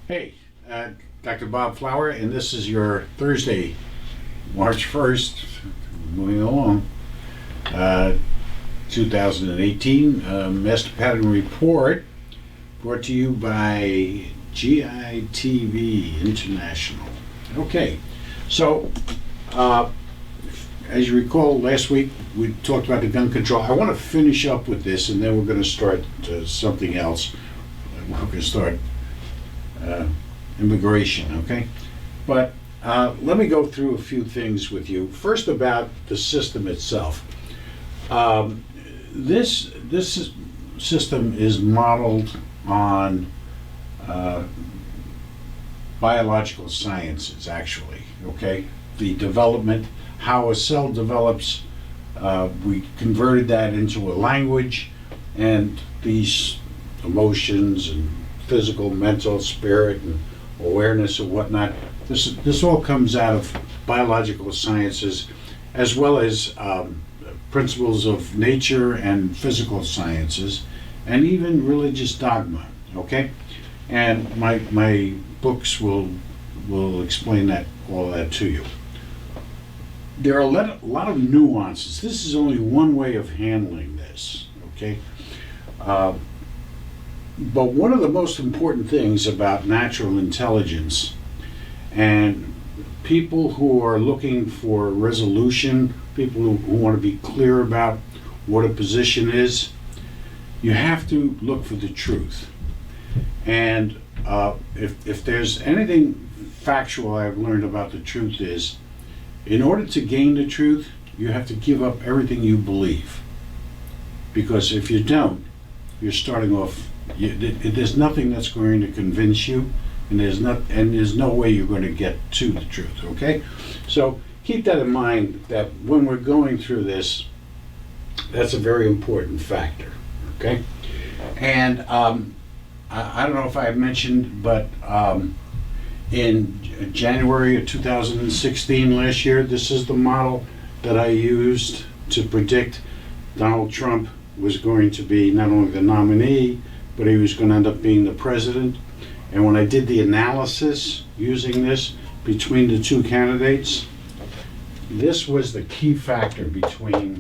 Hey, Dr. Bob Flower, and this is your Thursday, March 1st, moving along, uh, 2018 Master Pattern Report brought to you by GITV International. Okay, so as you recall, last week we talked about the gun control. I want to finish up with this, and then we're going to start something else. We're going to start immigration, okay? But let me go through a few things with you. First, about the system itself. This system is modeled on biological sciences, actually, okay? The development, how a cell develops, we converted that into a language, and these emotions and physical, mental, spirit, and awareness and whatnot. This all comes out of biological sciences, as well as principles of nature and physical sciences, and even religious dogma. Okay, and my books will explain all that to you. There are a lot of nuances. This is only one way of handling this. Okay. But one of the most important things about natural intelligence and people who are looking for resolution, people who want to be clear about what a position is, you have to look for the truth. And if there's anything factual I've learned about the truth is, in order to gain the truth, you have to give up everything you believe. Because if you don't, you're starting off. There's nothing that's going to convince you, and there's no way you're going to get to the truth. Okay, so keep that in mind. That when we're going through this, that's a very important factor. Okay, and I don't know if I mentioned, but in January of 2016, last year, this is the model that I used to predict Donald Trump was going to be not only the nominee, but he was going to end up being the president. And when I did the analysis using this between the two candidates, this was the key factor between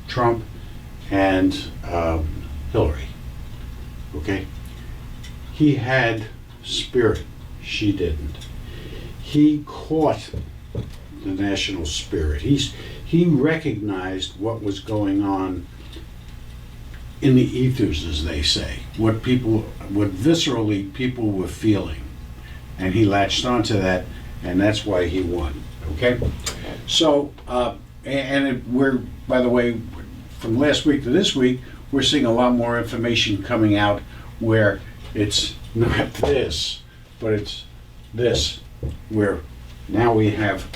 Trump and Hillary. Okay, he had spirit, she didn't. He caught the national spirit. He recognized what was going on in the ethers, as they say, what viscerally people were feeling, and he latched onto that, and that's why he won. Okay, so we're, by the way, from last week to this week, we're seeing a lot more information coming out where it's not this, but it's this, where now we have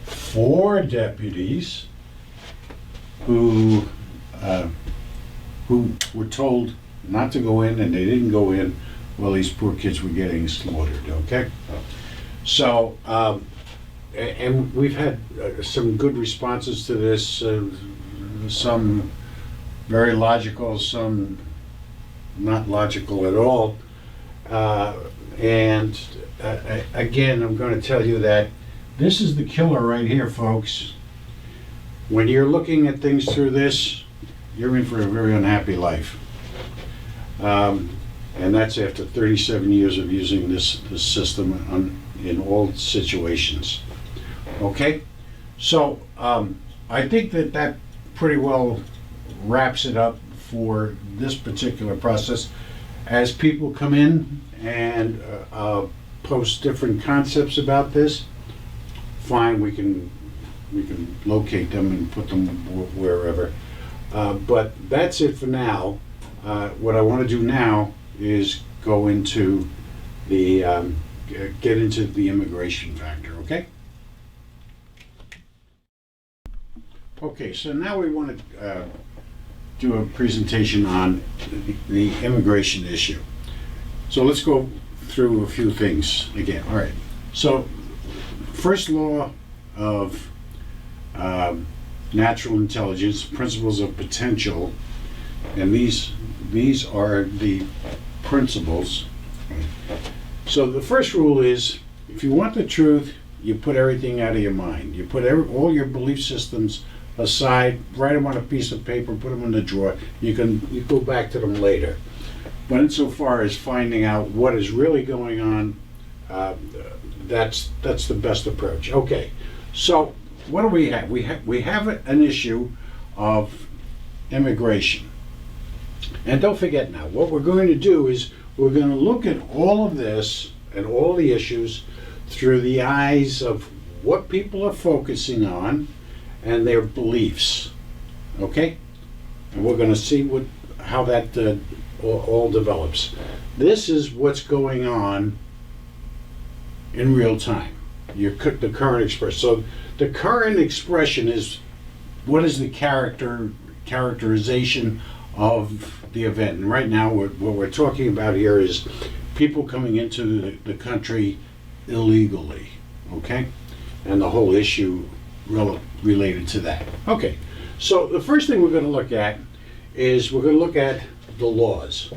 4 deputies who were told not to go in, and they didn't go in. Well, these poor kids were getting slaughtered. Okay, so and we've had some good responses to this. Some very logical, some not logical at all. And again, I'm going to tell you that this is the killer right here, folks. When you're looking at things through this, you're in for a very unhappy life. And that's after 37 years of using this system in all situations. Okay? So I think that pretty well wraps it up for this particular process. As people come in and post different concepts about this, fine, we can locate them and put them wherever. But that's it for now. What I want to do now is go into get into the immigration factor, okay? Okay, so now we want to do a presentation on the immigration issue. So let's go through a few things again. All right, so first law of natural intelligence, principles of potential, and these are the principles. So the first rule is, if you want the truth, you put everything out of your mind. You put all your belief systems aside, write them on a piece of paper, put them in the drawer. You go back to them later. But insofar as finding out what is really going on, that's the best approach. Okay, so what do we have? We have an issue of immigration. And don't forget now, what we're going to do is we're going to look at all of this and all the issues through the eyes of what people are focusing on and their beliefs. Okay? And we're going to see how that all develops. This is what's going on in real time. The current expression. So the current expression is, what is the characterization of the event? And right now what we're talking about here is people coming into the country illegally, okay? And the whole issue related to that. Okay, so the first thing we're going to look at is we're going to look at the laws.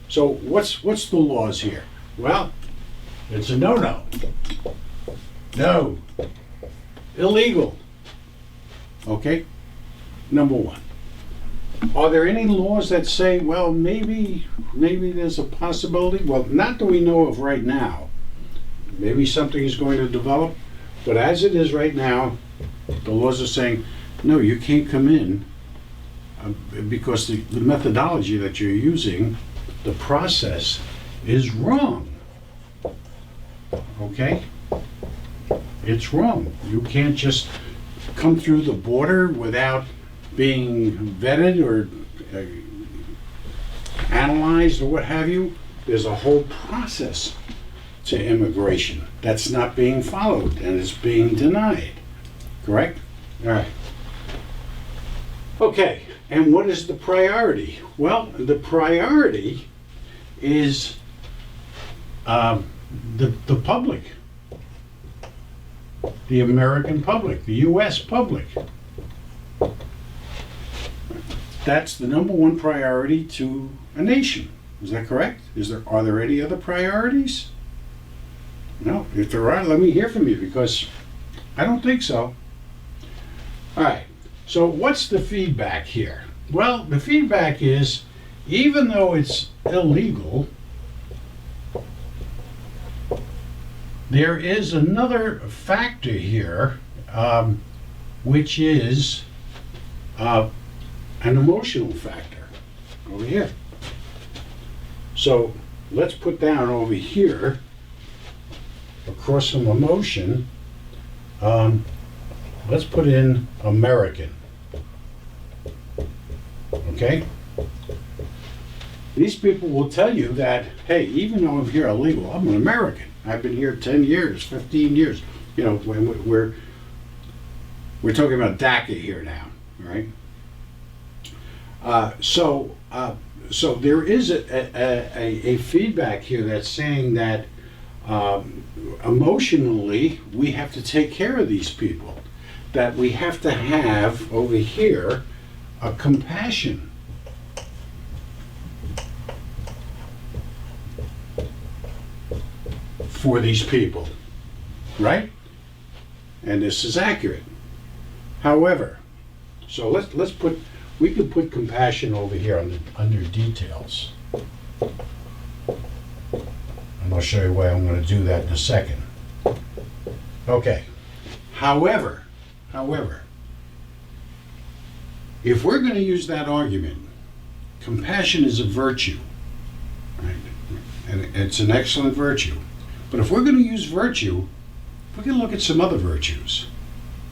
So what's the laws here? Well, it's a no. No. Illegal. Okay? Number one. Are there any laws that say, well, maybe there's a possibility? Well, not that we know of right now. Maybe something is going to develop, but as it is right now, the laws are saying, no, you can't come in because the methodology that you're using, the process, is wrong. Okay? It's wrong. You can't just come through the border without being vetted or analyzed or what have you. There's a whole process to immigration that's not being followed and is being denied. Correct? All right. Okay, and what is the priority? Well, the priority is the public, the American public, the U.S. public. That's the number one priority to a nation. Is that correct? Are there any other priorities? No. If there are, let me hear from you, because I don't think so. All right. So what's the feedback here? Well, the feedback is, even though it's illegal, there is another factor here, which is an emotional factor over here. So let's put down over here, across from emotion, let's put in American. Okay? These people will tell you that, hey, even though I'm here illegal, I'm an American. I've been here 10 years, 15 years. You know, when we're talking about DACA here now, right? So there is a feedback here that's saying that emotionally we have to take care of these people, that we have to have over here a compassion for these people, right? And this is accurate. However, so we could put compassion over here under details. And I'll show you why I'm going to do that in a second. Okay. However, if we're going to use that argument, compassion is a virtue, right? And it's an excellent virtue. But if we're going to use virtue, we're going to look at some other virtues.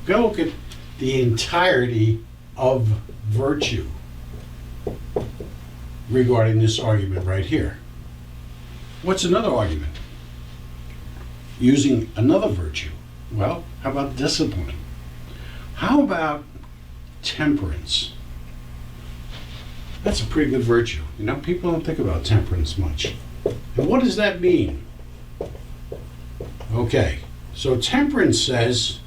We're going to look at the entirety of virtue regarding this argument right here. What's another argument? Using another virtue. Well, how about discipline? How about temperance? That's a pretty good virtue. You know, people don't think about temperance much. And what does that mean? Okay, so temperance says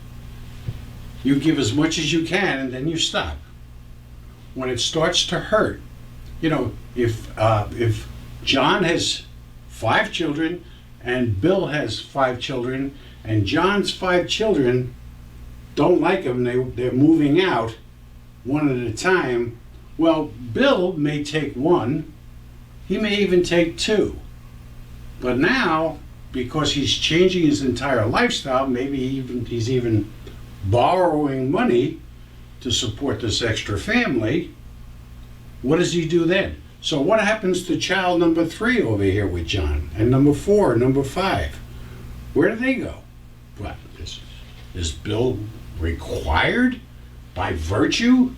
you give as much as you can and then you stop. When it starts to hurt, you know, if John has 5 children, and Bill has 5 children, and John's 5 children don't like him. They're moving out one at a time. Well, Bill may take 1, he may even take 2. But now, because he's changing his entire lifestyle, maybe he's even borrowing money to support this extra family, what does he do then? So what happens to child number 3 over here with John, and number 4, and number 5? Where do they go? What, is Bill required by virtue?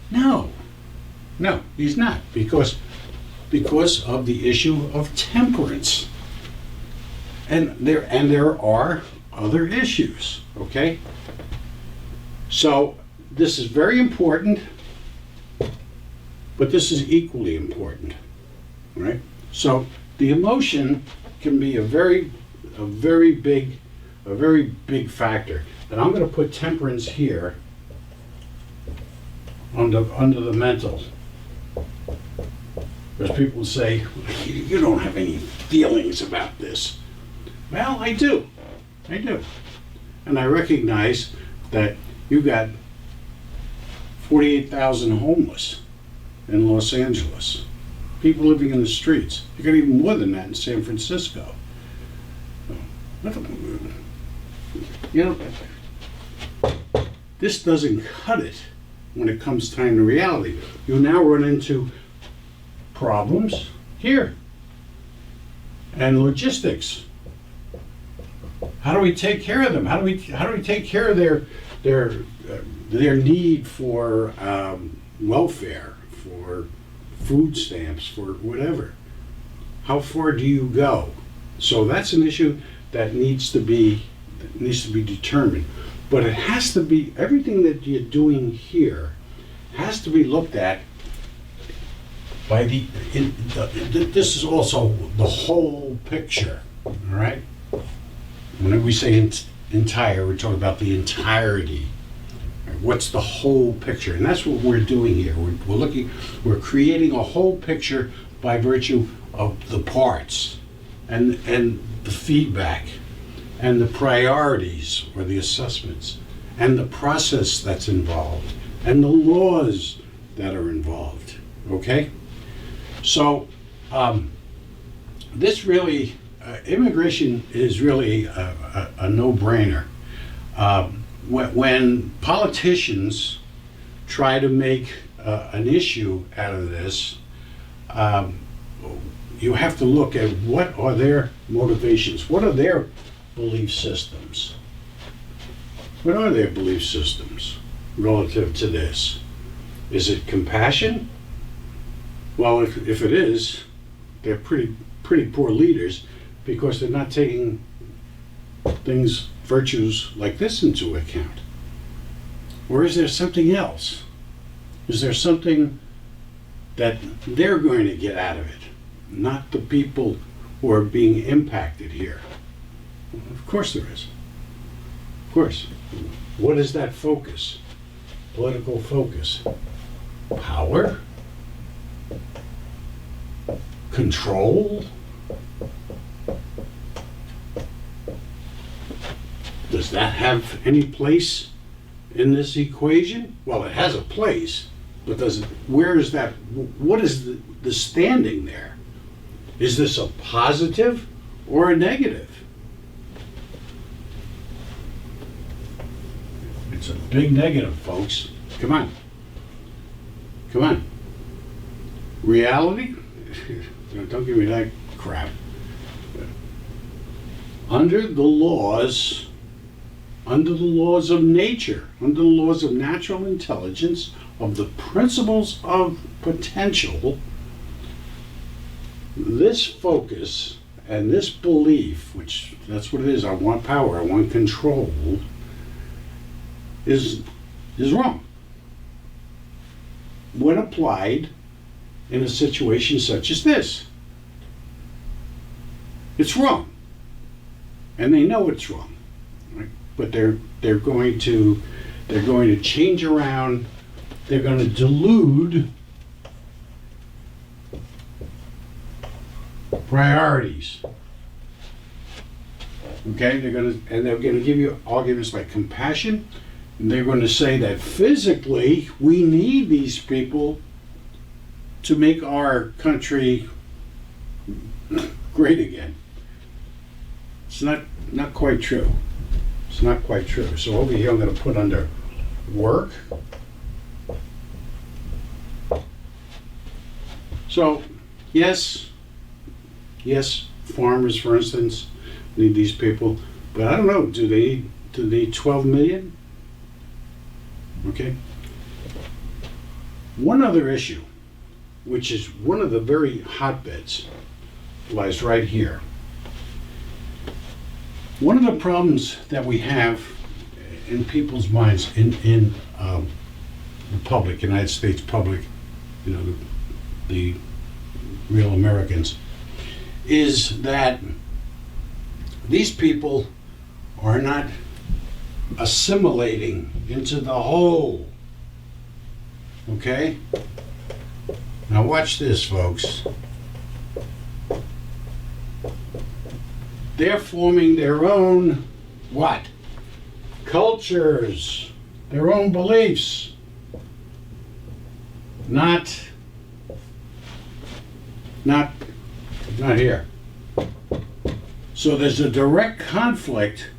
No, he's not, because of the issue of temperance. And there are other issues, okay? So this is very important, but this is equally important, right? So the emotion can be a very big factor. And I'm going to put temperance here under the mental. Because people say, you don't have any feelings about this. Well, I do. And I recognize that you got 48,000 homeless in Los Angeles. People living in the streets. You got even more than that in San Francisco. You know, this doesn't cut it when it comes time to reality. You now run into problems here and logistics. How do we take care of them? How do we take care of their need for welfare, for food stamps, for whatever? How far do you go? So that's an issue that needs to be determined. But it has to be, everything that you're doing here has to be looked at by this is also the whole picture, all right? When we say entire, we're talking about the entirety. What's the whole picture? And that's what we're doing here. We're creating a whole picture by virtue of the parts and the feedback and the priorities or the assessments and the process that's involved and the laws that are involved, okay? So this really, immigration is really a no-brainer. When politicians try to make an issue out of this, you have to look at what are their motivations, what are their belief systems. What are their belief systems relative to this? Is it compassion? Well, if it is, they're pretty poor leaders, because they're not taking virtues like this into account. Or is there something else? Is there something that they're going to get out of it, not the people who are being impacted here? Of course there is. Of course. What is that focus? Political focus. Power? Control? Does that have any place in this equation? Well, it has a place, but where is that, what is the standing there? Is this a positive or a negative? It's a big negative, folks. Come on. Reality? Don't give me that crap. Under the laws of nature, under the laws of natural intelligence, of the principles of potential, this focus and this belief, which that's what it is, I want power, I want control, is wrong when applied in a situation such as this. It's wrong, and they know it's wrong, right? But they're going to change around. They're going to delude Priorities. Okay, they're going to give you arguments like compassion, and they're going to say that physically we need these people to make our country great again. It's not quite true. It's not quite true. So over here I'm going to put under work. So yes, farmers, for instance, need these people, but I don't know. Do they need 12 million? Okay. One other issue, which is one of the very hotbeds, lies right here. One of the problems that we have in people's minds, in the public, United States public, you know, the real Americans, is that these people are not assimilating into the whole. Okay? Now watch this, folks. They're forming their own what? Cultures, their own beliefs. Not here. So there's a direct conflict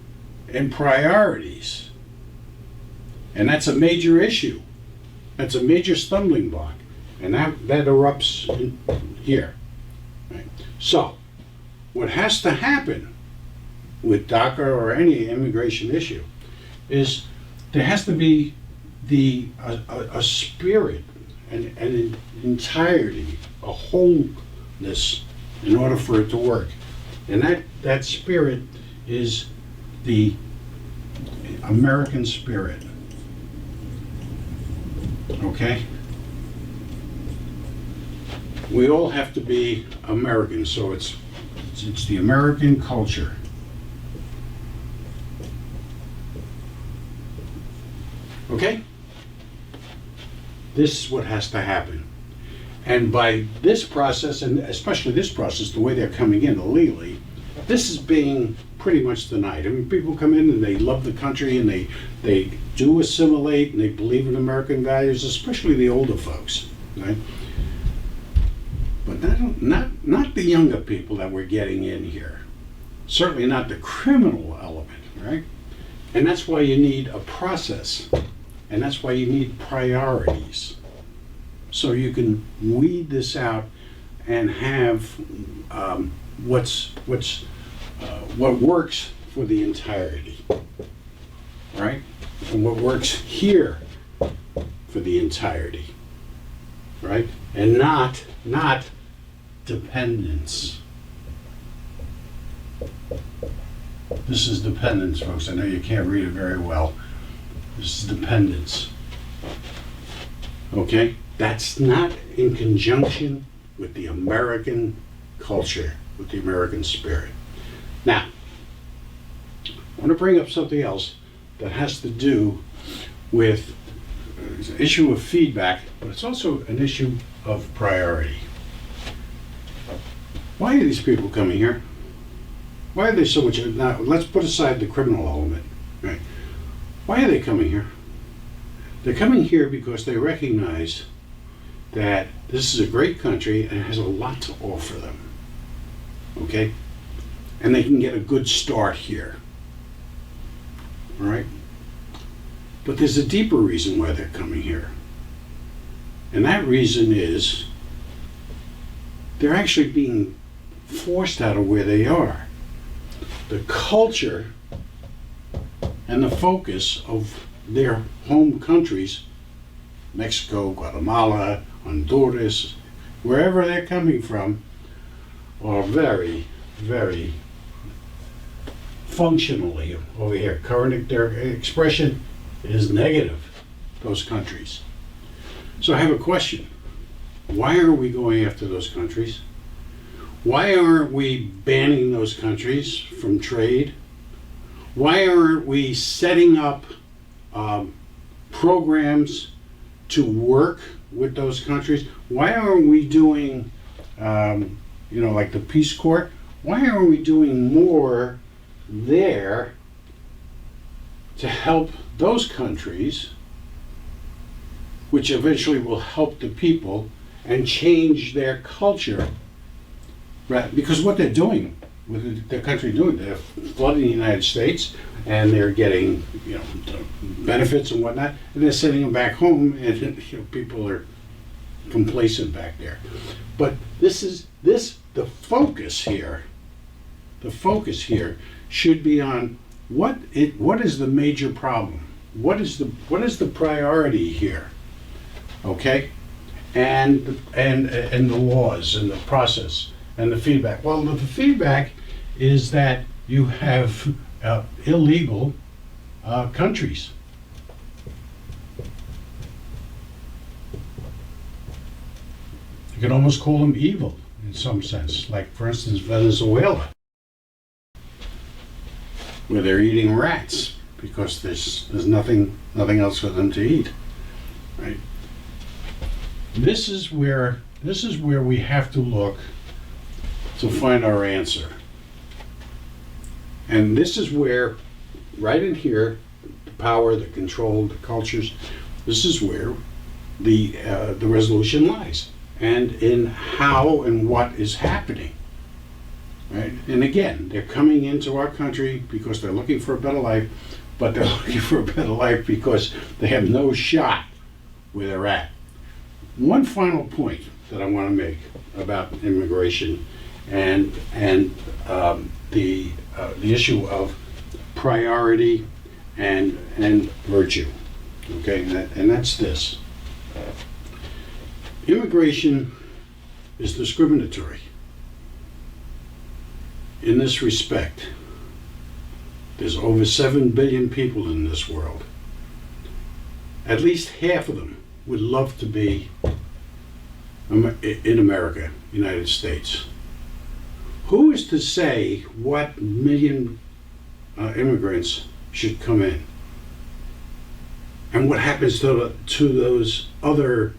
in priorities. And that's a major issue. That's a major stumbling block. And that erupts in here. Right? So, what has to happen with DACA or any immigration issue is there has to be a spirit, an entirety, a wholeness in order for it to work. And that spirit is the American spirit. Okay? We all have to be American, so it's the American culture. Okay? This is what has to happen. And by this process, and especially this process, the way they're coming in illegally, this is being pretty much denied. I mean, people come in and they love the country and they do assimilate and they believe in American values, especially the older folks, right? But not the younger people that we're getting in here. Certainly not the criminal element, right? And that's why you need a process, and that's why you need priorities, so you can weed this out and have what works for the entirety, right? And what works here for the entirety, right? And not dependence. This is dependence, folks. I know you can't read it very well. This is dependence. Okay? That's not in conjunction with the American culture, with the American spirit. Now, I want to bring up something else that has to do with an issue of feedback, but it's also an issue of priority. Why are these people coming here? Why are they so much? Now, let's put aside the criminal element. Right? Why are they coming here? They're coming here because they recognize that this is a great country and it has a lot to offer them. Okay? And they can get a good start here. All right? But there's a deeper reason why they're coming here. And that reason is they're actually being forced out of where they are. The culture and the focus of their home countries, Mexico, Guatemala, Honduras, wherever they're coming from, are very, very functionally over here. Current, their expression is negative, those countries. So I have a question. Why are we going after those countries? Why aren't we banning those countries from trade? Why aren't we setting up programs to work with those countries? Why aren't we doing like the Peace Corps, why aren't we doing more there to help those countries, which eventually will help the people and change their culture? Right? Because what they're doing, what their country doing, they're flooding the United States, and they're getting, benefits and whatnot, and they're sending them back home, and people are complacent back there. But the focus here. The focus here should be on what is the major problem? What is the priority here? Okay, and the laws and the process and the feedback. Well, the feedback is that you have illegal countries. You could almost call them evil in some sense, like for instance Venezuela, where they're eating rats because there's nothing else for them to eat, right? This is where we have to look to find our answer. And this is where, right in here, the power, the control, the cultures, this is where the resolution lies, and in how and what is happening. Right? And again, they're coming into our country because they're looking for a better life, but they're looking for a better life because they have no shot where they're at. One final point that I want to make about immigration and the issue of priority and virtue. Okay, and that's this. Immigration is discriminatory in this respect. There's over 7 billion people in this world. At least half of them would love to be in America, United States. Who is to say what million immigrants should come in? And what happens to those other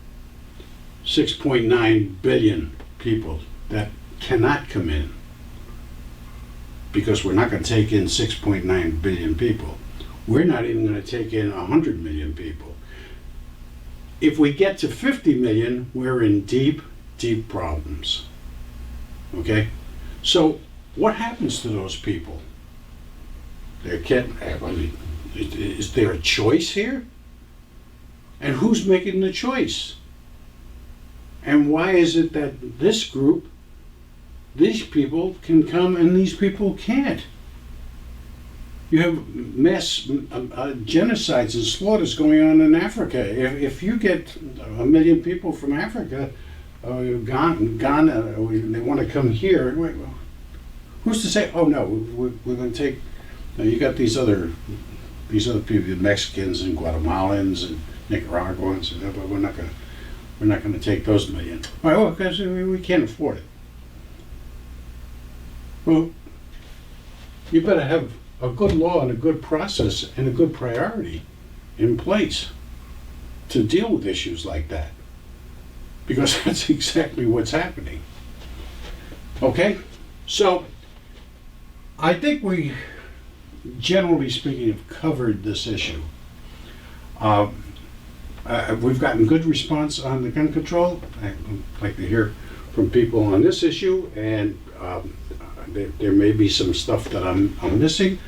6.9 billion people that cannot come in? Because we're not going to take in 6.9 billion people. We're not even going to take in 100 million people. If we get to 50 million, we're in deep, deep problems. Okay? So what happens to those people? Is there a choice here? And who's making the choice? And why is it that this group, these people can come and these people can't? You have mass genocides and slaughters going on in Africa. If you get 1 million people from Africa, Ghana, they want to come here, who's to say, oh no, we're going to take, you got these other people, the Mexicans and Guatemalans and Nicaraguans, but we're not going to take those million. Why? Well, because we can't afford it. Well, you better have a good law and a good process and a good priority in place to deal with issues like that, because that's exactly what's happening. Okay, so I think we, generally speaking, have covered this issue. We've gotten good response on the gun control. I'd like to hear from people on this issue, and there may be some stuff that I'm missing.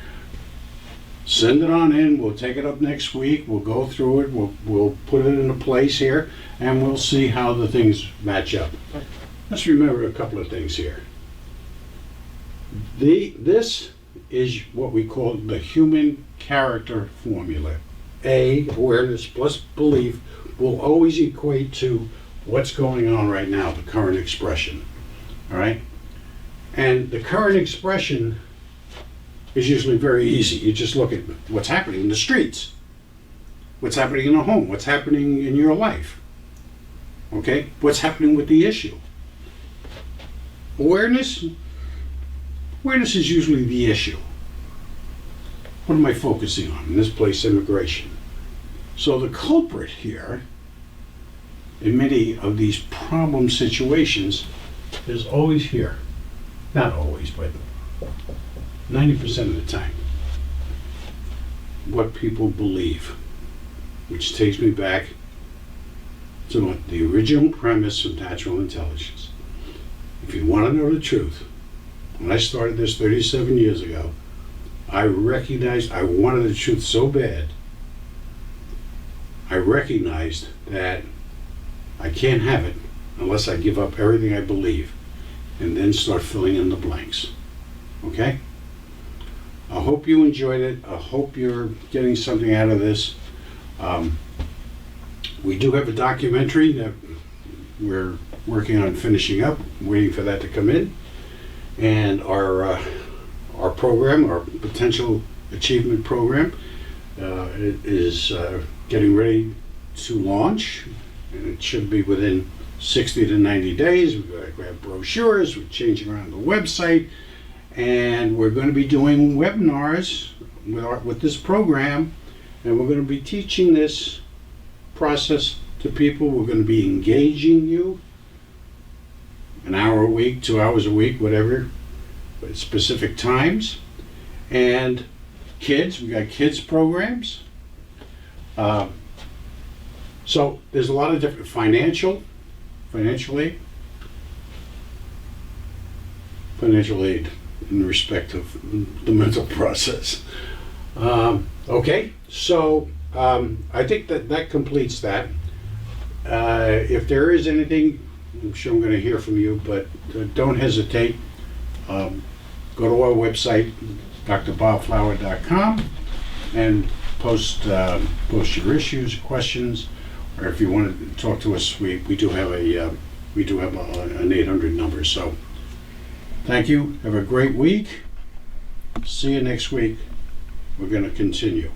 Send it on in. We'll take it up next week. We'll go through it. We'll put it into place here, and we'll see how the things match up. Let's remember a couple of things here. This is what we call the human character formula. A, awareness plus belief, will always equate to what's going on right now, the current expression. All right? And the current expression is usually very easy. You just look at what's happening in the streets, what's happening in the home, what's happening in your life. Okay? What's happening with the issue. Awareness is usually the issue. What am I focusing on? In this place, immigration. So the culprit here, in many of these problem situations, is always here. Not always, but 90% of the time. What people believe, which takes me back to the original premise of natural intelligence. If you want to know the truth, when I started this 37 years ago, I recognized I wanted the truth so bad. I recognized that I can't have it unless I give up everything I believe and then start filling in the blanks. Okay? I hope you enjoyed it. I hope you're getting something out of this. We do have a documentary that we're working on finishing up, waiting for that to come in. And our program, our potential achievement program, is getting ready to launch, and it should be within 60 to 90 days. We've got to grab brochures, we're changing around the website, and we're going to be doing webinars with this program, and we're going to be teaching this process to people. We're going to be engaging you an hour a week, 2 hours a week, whatever, at specific times. And kids, we got kids programs. So there's a lot of different financial aid in respect of the mental process. Okay, so I think that completes that. If there is anything, I'm sure I'm going to hear from you, but don't hesitate. Go to our website, drbobflower.com, and post your issues, questions, or if you want to talk to us, we do have an 800 number. So thank you. Have a great week. See you next week. We're going to continue.